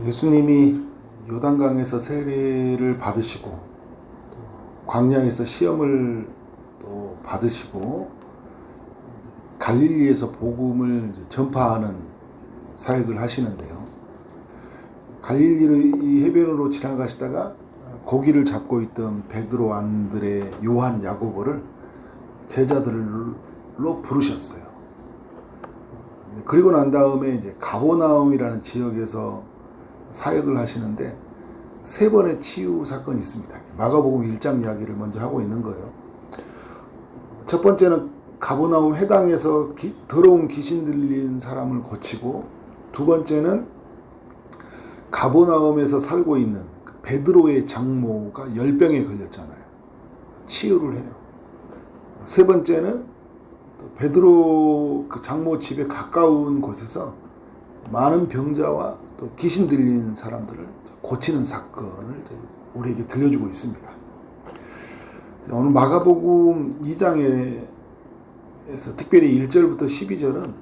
예수님이 요단강에서 세례를 받으시고 또 광야에서 시험을 또 받으시고 갈릴리에서 복음을 전파하는 사역을 하시는데요. 갈릴리를 이 해변으로 지나가시다가 고기를 잡고 있던 베드로, 안드레, 요한, 야고보를 제자들로 부르셨어요. 그리고 난 다음에 이제 가버나움이라는 지역에서 사역을 하시는데 세 번의 치유 사건이 있습니다. 마가복음 1장 이야기를 먼저 하고 있는 거예요. 첫 번째는 가버나움 회당에서 더러운 귀신 들린 사람을 고치고, 두 번째는 가버나움에서 살고 있는 베드로의 장모가 열병에 걸렸잖아요. 치유를 해요. 세 번째는 베드로 그 장모 집에 가까운 곳에서 많은 병자와 또 귀신 들린 사람들을 고치는 사건을 우리에게 들려주고 있습니다. 오늘 마가복음 2장에서 특별히 1절부터 12절은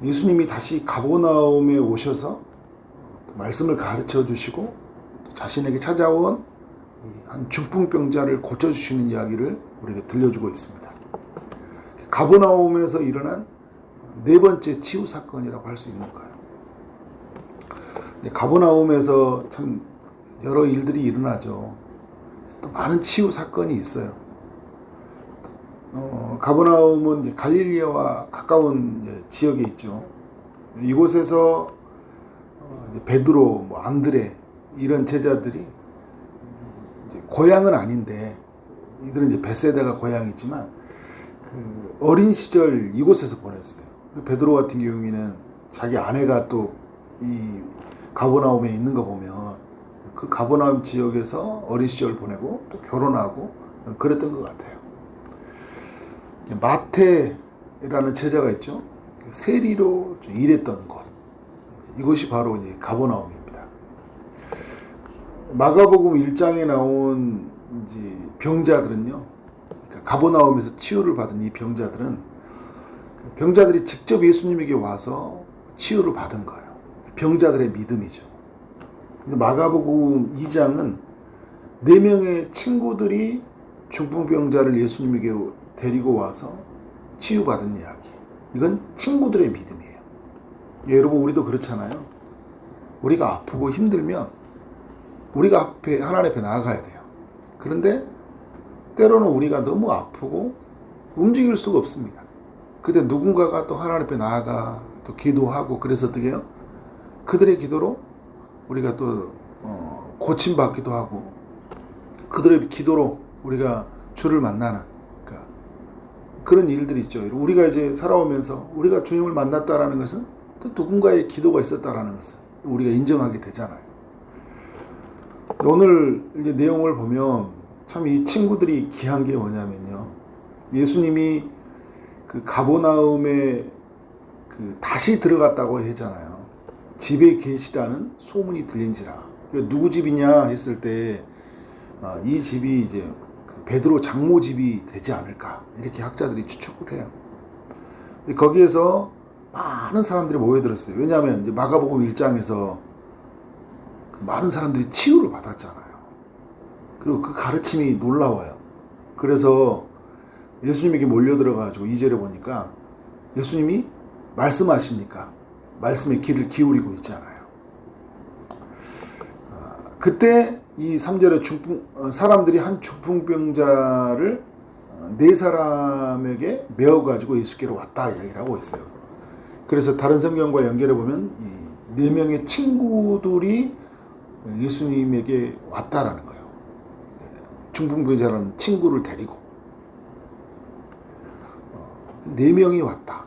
예수님이 다시 가버나움에 오셔서 말씀을 가르쳐 주시고 자신에게 찾아온 한 중풍병자를 고쳐주시는 이야기를 우리에게 들려주고 있습니다. 가버나움에서 일어난 네 번째 치유 사건이라고 할 수 있는 거예요. 가버나움에서 참 여러 일들이 일어나죠. 또 많은 치유 사건이 있어요. 가버나움은 이제 갈릴리와 가까운 이제 지역에 있죠. 이곳에서 이제 베드로, 안드레 이런 제자들이 이제 고향은 아닌데, 이들은 이제 벳세다가 고향이지만 그 어린 시절 이곳에서 보냈어요. 베드로 같은 경우에는 자기 아내가 또 이 가버나움에 있는 거 보면 그 가버나움 지역에서 어린 시절 보내고 또 결혼하고 그랬던 것 같아요. 마태라는 제자가 있죠. 세리로 일했던 곳, 이곳이 바로 이제 가버나움입니다. 마가복음 1장에 나온 이제 병자들은요, 그러니까 가버나움에서 치유를 받은 이 병자들은 병자들이 직접 예수님에게 와서 치유를 받은 거예요. 병자들의 믿음이죠. 근데 마가복음 2장은 4명의 친구들이 중풍병자를 예수님에게 데리고 와서 치유받은 이야기. 이건 친구들의 믿음이에요. 여러분, 우리도 그렇잖아요. 우리가 아프고 힘들면 우리가 하나님 앞에 나아가야 돼요. 그런데 때로는 우리가 너무 아프고 움직일 수가 없습니다. 그때 누군가가 또 하나님 앞에 나아가 또 기도하고, 그래서 어떻게 해요? 그들의 기도로 우리가 또 고침받기도 하고, 그들의 기도로 우리가 주를 만나는 그런 일들이 있죠. 우리가 이제 살아오면서 우리가 주님을 만났다라는 것은 또 누군가의 기도가 있었다라는 것을 우리가 인정하게 되잖아요. 오늘 이제 내용을 보면 참 이 친구들이 귀한 게 뭐냐면요, 예수님이 그 가버나움에 다시 들어갔다고 했잖아요. 집에 계시다는 소문이 들린지라. 누구 집이냐 했을 때 이 집이 이제 베드로 장모 집이 되지 않을까, 이렇게 학자들이 추측을 해요. 근데 거기에서 많은 사람들이 모여들었어요. 왜냐하면 이제 마가복음 1장에서 많은 사람들이 치유를 받았잖아요. 그리고 그 가르침이 놀라워요. 그래서 예수님에게 몰려들어가지고 2절에 보니까 예수님이 말씀하시니까 말씀에 귀를 기울이고 있잖아요. 그때 이 3절에 사람들이 한 중풍병자를 4사람에게 메어가지고 예수께로 왔다 이야기를 하고 있어요. 그래서 다른 성경과 연결해 보면 이 4명의 친구들이 예수님에게 왔다라는 거예요. 중풍병자라는 친구를 데리고 4명이 왔다.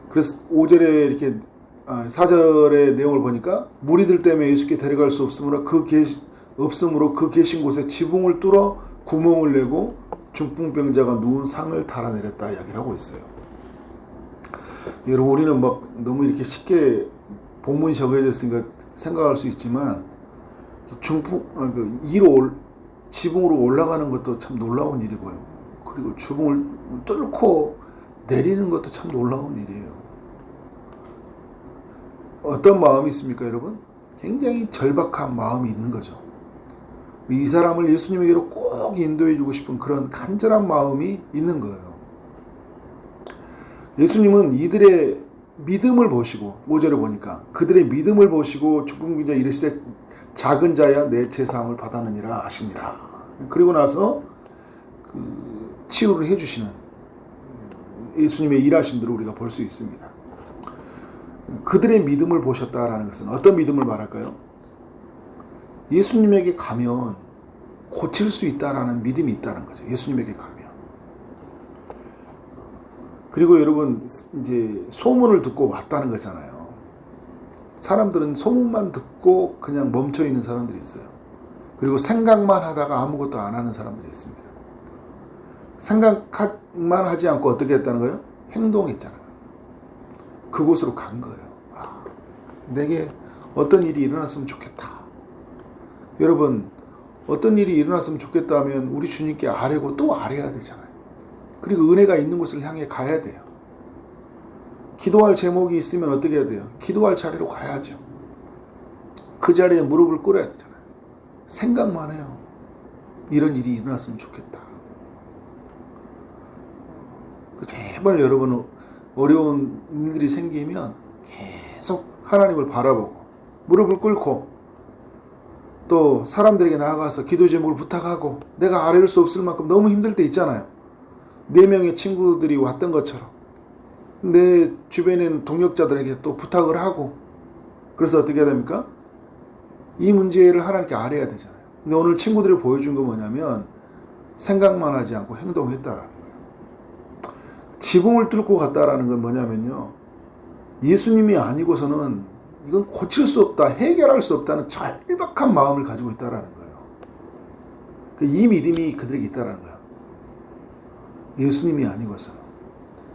그래서 5절에 이렇게 4절의 내용을 보니까 무리들 때문에 예수께 데려갈 수 없으므로 그 계신 곳에 지붕을 뚫어 구멍을 내고 중풍병자가 누운 상을 달아내렸다 이야기를 하고 있어요. 여러분, 우리는 막 너무 이렇게 쉽게 본문이 적어졌으니까 생각할 수 있지만 지붕으로 올라가는 것도 참 놀라운 일이고요. 그리고 지붕을 뚫고 내리는 것도 참 놀라운 일이에요. 어떤 마음이 있습니까, 여러분? 굉장히 절박한 마음이 있는 거죠. 이 사람을 예수님에게로 꼭 인도해 주고 싶은 그런 간절한 마음이 있는 거예요. 예수님은 이들의 믿음을 보시고 5절에 보니까 그들의 믿음을 보시고 죽음기자 이르시되 작은 자야 내 제사함을 받았느니라 하시니라. 그리고 나서 그 치유를 해주시는 예수님의 일하심들을 우리가 볼 수 있습니다. 그들의 믿음을 보셨다라는 것은 어떤 믿음을 말할까요? 예수님에게 가면 고칠 수 있다라는 믿음이 있다는 거죠. 예수님에게 가면. 그리고 여러분 이제 소문을 듣고 왔다는 거잖아요. 사람들은 소문만 듣고 그냥 멈춰 있는 사람들이 있어요. 그리고 생각만 하다가 아무것도 안 하는 사람들이 있습니다. 생각만 하지 않고 어떻게 했다는 거예요? 행동했잖아요. 그곳으로 간 거예요. 내게 어떤 일이 일어났으면 좋겠다. 여러분 어떤 일이 일어났으면 좋겠다 하면 우리 주님께 아뢰고 또 아뢰야 되잖아요. 그리고 은혜가 있는 곳을 향해 가야 돼요. 기도할 제목이 있으면 어떻게 해야 돼요? 기도할 자리로 가야죠. 그 자리에 무릎을 꿇어야 되잖아요. 생각만 해요. 이런 일이 일어났으면 좋겠다. 제발 여러분 어려운 일들이 생기면 계속 하나님을 바라보고 무릎을 꿇고 또 사람들에게 나아가서 기도 제목을 부탁하고 내가 아뢰를 수 없을 만큼 너무 힘들 때 있잖아요. 4명의 친구들이 왔던 것처럼 내 주변에 있는 동역자들에게 또 부탁을 하고 그래서 어떻게 해야 됩니까? 이 문제를 하나님께 아뢰야 되잖아요. 근데 오늘 친구들이 보여준 건 뭐냐면 생각만 하지 않고 행동했다라는 거예요. 지붕을 뚫고 갔다라는 건 뭐냐면요. 예수님이 아니고서는 이건 고칠 수 없다, 해결할 수 없다는 절박한 마음을 가지고 있다라는 거예요. 이 믿음이 그들에게 있다라는 거예요. 예수님이 아니고서는,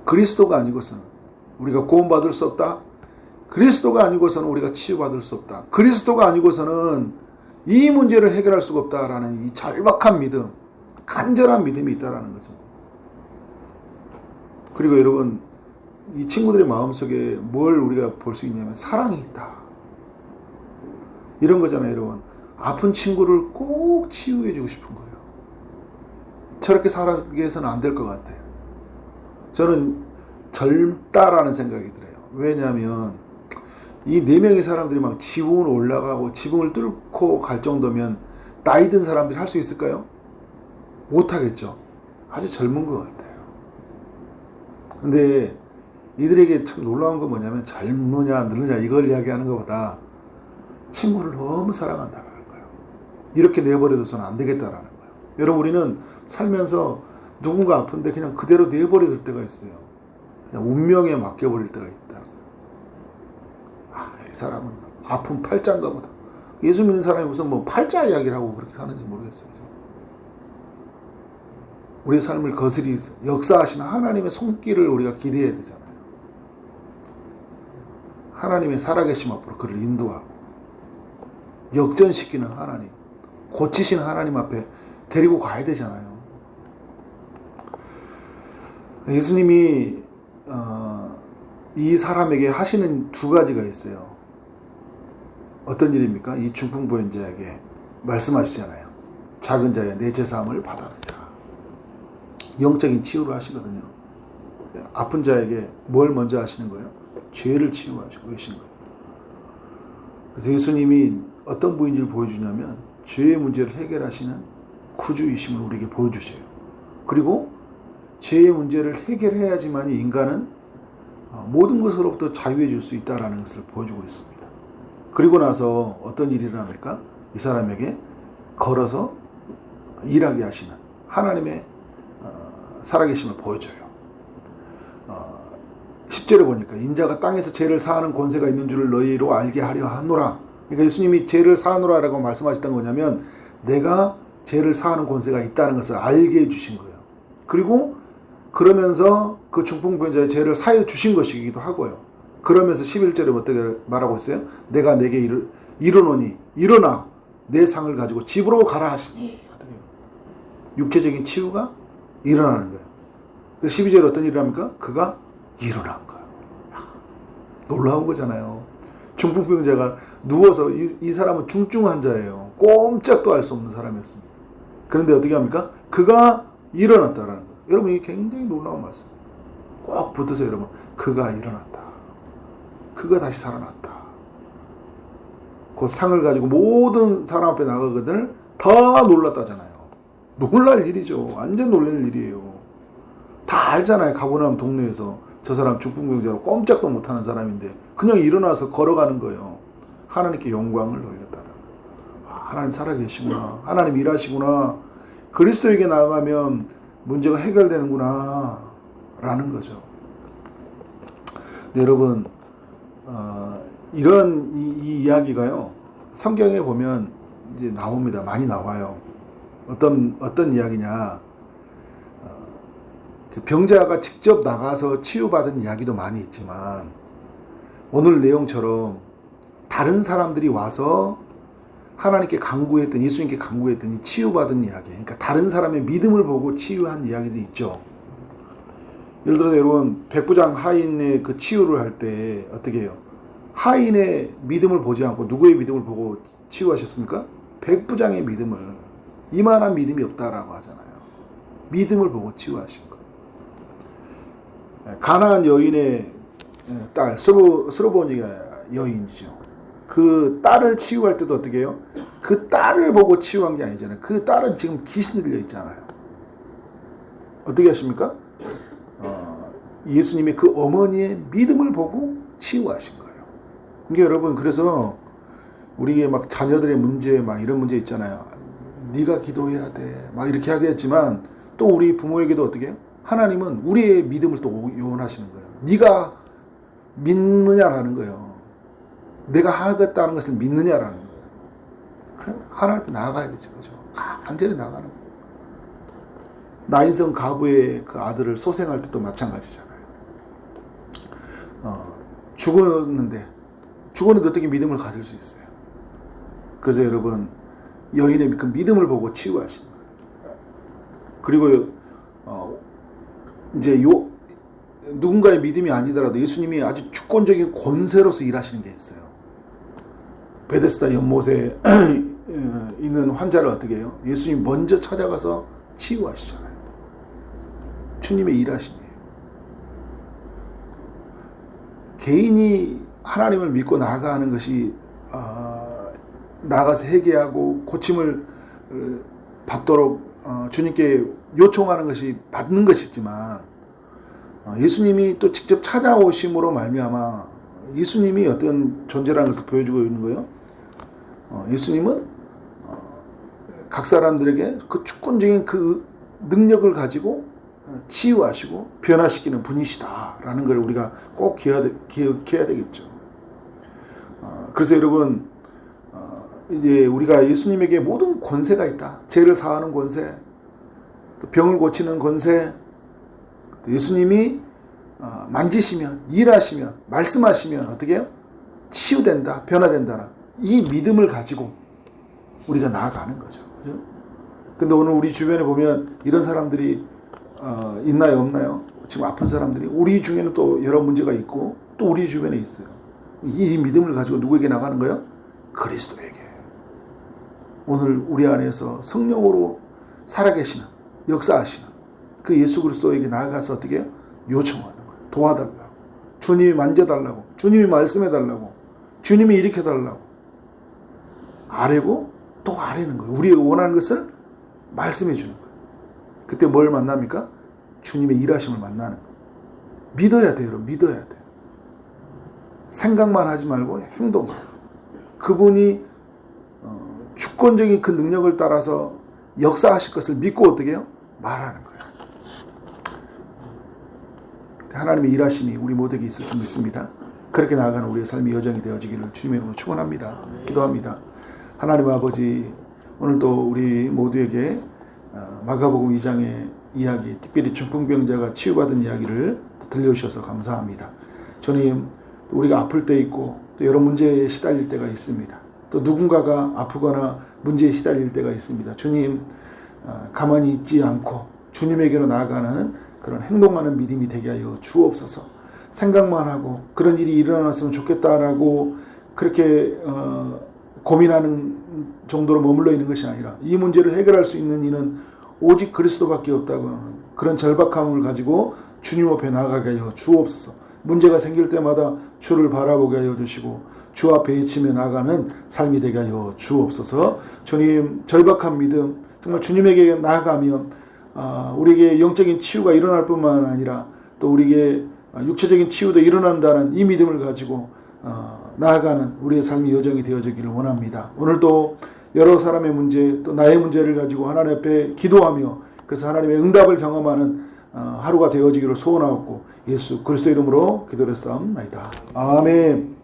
그리스도가 아니고서는 우리가 구원받을 수 없다. 그리스도가 아니고서는 우리가 치유받을 수 없다. 그리스도가 아니고서는 이 문제를 해결할 수가 없다라는 이 절박한 믿음, 간절한 믿음이 있다라는 거죠. 그리고 여러분, 이 친구들의 마음속에 뭘 우리가 볼 수 있냐면 사랑이 있다. 이런 거잖아요, 여러분. 아픈 친구를 꼭 치유해 주고 싶은 거예요. 저렇게 살아가게 해서는 안 될 것 같아요. 저는 젊다라는 생각이 들어요. 왜냐하면 이 4명의 사람들이 막 지붕을 올라가고 지붕을 뚫고 갈 정도면 나이 든 사람들이 할 수 있을까요? 못하겠죠. 아주 젊은 것 같아요. 근데 이들에게 참 놀라운 건 뭐냐면 젊으냐 늙느냐 이걸 이야기하는 것보다 친구를 너무 사랑한다는 거예요. 이렇게 내버려둬서는 안 되겠다라는 거예요. 여러분 우리는 살면서 누군가 아픈데 그냥 그대로 내버려둘 때가 있어요. 그냥 운명에 맡겨버릴 때가 있다는 거예요. 이 사람은 아픈 팔자인가 보다. 예수 믿는 사람이 무슨 뭐 팔자 이야기를 하고 그렇게 사는지 모르겠어요. 우리의 삶을 거스리 역사하시는 하나님의 손길을 우리가 기대해야 되잖아요. 하나님의 살아계심 앞으로 그를 인도하고 역전시키는 하나님, 고치시는 하나님 앞에 데리고 가야 되잖아요. 예수님이 이 사람에게 하시는 2가지가 있어요. 어떤 일입니까? 이 중풍보행자에게 말씀하시잖아요. 작은 자야 내 제사함을 받아느니라. 영적인 치유를 하시거든요. 아픈 자에게 뭘 먼저 하시는 거예요? 죄를 치유하시고 계신 거예요. 그래서 예수님이 어떤 분인지를 보여주냐면 죄의 문제를 해결하시는 구주이심을 우리에게 보여주셔요. 그리고 죄의 문제를 해결해야지만 인간은 모든 것으로부터 자유해질 수 있다는 것을 보여주고 있습니다. 그리고 나서 어떤 일이 일어납니까? 이 사람에게 걸어서 일하게 하시는 하나님의 살아계심을 보여줘요. 10절에 보니까 인자가 땅에서 죄를 사하는 권세가 있는 줄을 너희로 알게 하려 하노라. 그러니까 예수님이 죄를 사하노라라고 말씀하셨던 거냐면 내가 죄를 사하는 권세가 있다는 것을 알게 해주신 거예요. 그리고 그러면서 그 중풍병자의 죄를 사해 주신 것이기도 하고요. 그러면서 11절에 어떻게 말하고 있어요? 내가 내게 이르노니 일어나 내 상을 가지고 집으로 가라 하시니. 육체적인 치유가 일어나는 거예요. 12절에 어떤 일을 합니까? 그가 일어난 거예요. 놀라운 거잖아요. 중풍병자가 누워서 이 사람은 중증 환자예요. 꼼짝도 할 수 없는 사람이었습니다. 그런데 어떻게 합니까? 그가 일어났다라는 거예요. 여러분 이게 굉장히 놀라운 말씀. 꼭 붙으세요 여러분. 그가 일어났다. 그가 다시 살아났다. 그 상을 가지고 모든 사람 앞에 나가거든 다 놀랐다잖아요. 놀랄 일이죠. 완전 놀랄 일이에요. 다 알잖아요. 가버나움 동네에서 저 사람 중풍병자로 꼼짝도 못하는 사람인데 그냥 일어나서 걸어가는 거예요. 하나님께 영광을 돌렸다. 하나님 살아계시구나. 하나님 일하시구나. 그리스도에게 나아가면 문제가 해결되는구나 라는 거죠. 네, 여러분 이런 이 이야기가요 성경에 보면 이제 나옵니다. 많이 나와요. 어떤 이야기냐, 그 병자가 직접 나가서 치유받은 이야기도 많이 있지만 오늘 내용처럼 다른 사람들이 와서 하나님께 간구했던, 예수님께 간구했던 이 치유받은 이야기, 그러니까 다른 사람의 믿음을 보고 치유한 이야기도 있죠. 예를 들어서 여러분 백부장 하인의 그 치유를 할 때 어떻게 해요? 하인의 믿음을 보지 않고 누구의 믿음을 보고 치유하셨습니까? 백부장의 믿음을, 이만한 믿음이 없다라고 하잖아요. 믿음을 보고 치유하신 거예요. 가나안 여인의 딸 스로보니가 여인이죠. 그 딸을 치유할 때도 어떻게 해요? 그 딸을 보고 치유한 게 아니잖아요. 그 딸은 지금 귀신 들려 있잖아요. 어떻게 하십니까? 예수님의 그 어머니의 믿음을 보고 치유하신 거예요. 그러니까 여러분, 그래서 우리의 막 자녀들의 문제, 막 이런 문제 있잖아요. 네가 기도해야 돼, 막 이렇게 하겠지만 또 우리 부모에게도 어떻게 해요? 하나님은 우리의 믿음을 또 요원하시는 거예요. 네가 믿느냐라는 거예요. 내가 하겠다는 것을 믿느냐라는 거예요. 그럼 하나님 앞에 나아가야 되죠. 그죠? 간절히 나가는 거예요. 나인성 가부의 그 아들을 소생할 때도 마찬가지잖아요. 죽었는데 어떻게 믿음을 가질 수 있어요? 그래서 여러분, 여인의 그 믿음을 보고 치유하신 거예요. 그리고 이제 누군가의 믿음이 아니더라도 예수님이 아주 주권적인 권세로서 일하시는 게 있어요. 베데스다 연못에 있는 환자를 어떻게 해요? 예수님이 먼저 찾아가서 치유하시잖아요. 주님의 일하심이에요. 개인이 하나님을 믿고 나아가는 것이 나가서 회개하고 고침을 받도록 주님께 요청하는 것이 받는 것이지만 예수님이 또 직접 찾아오심으로 말미암아 예수님이 어떤 존재라는 것을 보여주고 있는 거예요. 예수님은 각 사람들에게 그 주권적인 그 능력을 가지고 치유하시고 변화시키는 분이시다라는 걸 우리가 꼭 기억해야 되겠죠. 그래서 여러분, 이제 우리가 예수님에게 모든 권세가 있다. 죄를 사하는 권세, 또 병을 고치는 권세, 또 예수님이 만지시면, 일하시면, 말씀하시면 어떻게 해요? 치유된다, 변화된다. 이 믿음을 가지고 우리가 나아가는 거죠. 그죠? 근데 오늘 우리 주변에 보면 이런 사람들이 있나요, 없나요? 지금 아픈 사람들이 우리 중에는 또 여러 문제가 있고 또 우리 주변에 있어요. 이 믿음을 가지고 누구에게 나가는 거예요? 그리스도에게. 오늘 우리 안에서 성령으로 살아계시는, 역사하시는 그 예수 그리스도에게 나아가서 어떻게 해요? 요청하는 거예요. 도와달라고, 주님이 만져달라고, 주님이 말씀해달라고, 주님이 일으켜달라고 아뢰고 또 아뢰는 거예요. 우리가 원하는 것을 말씀해 주는 거예요. 그때 뭘 만납니까? 주님의 일하심을 만나는 거예요. 믿어야 돼요. 여러분. 믿어야 돼요. 생각만 하지 말고 행동을. 그분이 주권적인 그 능력을 따라서 역사하실 것을 믿고 어떻게 해요? 말하는 거예요. 하나님의 일하심이 우리 모두에게 있을 줄 믿습니다. 그렇게 나아가는 우리의 삶의 여정이 되어지기를 주님의 이름으로 축원합니다. 기도합니다. 하나님 아버지, 오늘도 우리 모두에게 마가복음 2장의 이야기, 특별히 중풍병자가 치유받은 이야기를 들려주셔서 감사합니다. 주님, 우리가 아플 때 있고 또 여러 문제에 시달릴 때가 있습니다. 또 누군가가 아프거나 문제에 시달릴 때가 있습니다. 주님, 가만히 있지 않고 주님에게로 나아가는 그런 행동하는 믿음이 되게 하여 주옵소서. 생각만 하고 그런 일이 일어났으면 좋겠다라고 그렇게 고민하는 정도로 머물러 있는 것이 아니라 이 문제를 해결할 수 있는 이는 오직 그리스도밖에 없다고 하는 그런 절박함을 가지고 주님 앞에 나아가게 하여 주옵소서. 문제가 생길 때마다 주를 바라보게 하여 주시고 주 앞에 외치며 나아가는 삶이 되게 하여 주옵소서. 주님, 절박한 믿음, 정말 주님에게 나아가면 우리에게 영적인 치유가 일어날 뿐만 아니라 또 우리에게 육체적인 치유도 일어난다는 이 믿음을 가지고 나아가는 우리의 삶의 여정이 되어지기를 원합니다. 오늘도 여러 사람의 문제 또 나의 문제를 가지고 하나님 앞에 기도하며 그래서 하나님의 응답을 경험하는 하루가 되어지기를 소원하고 예수 그리스도 이름으로 기도를 싸움나이다. 아멘.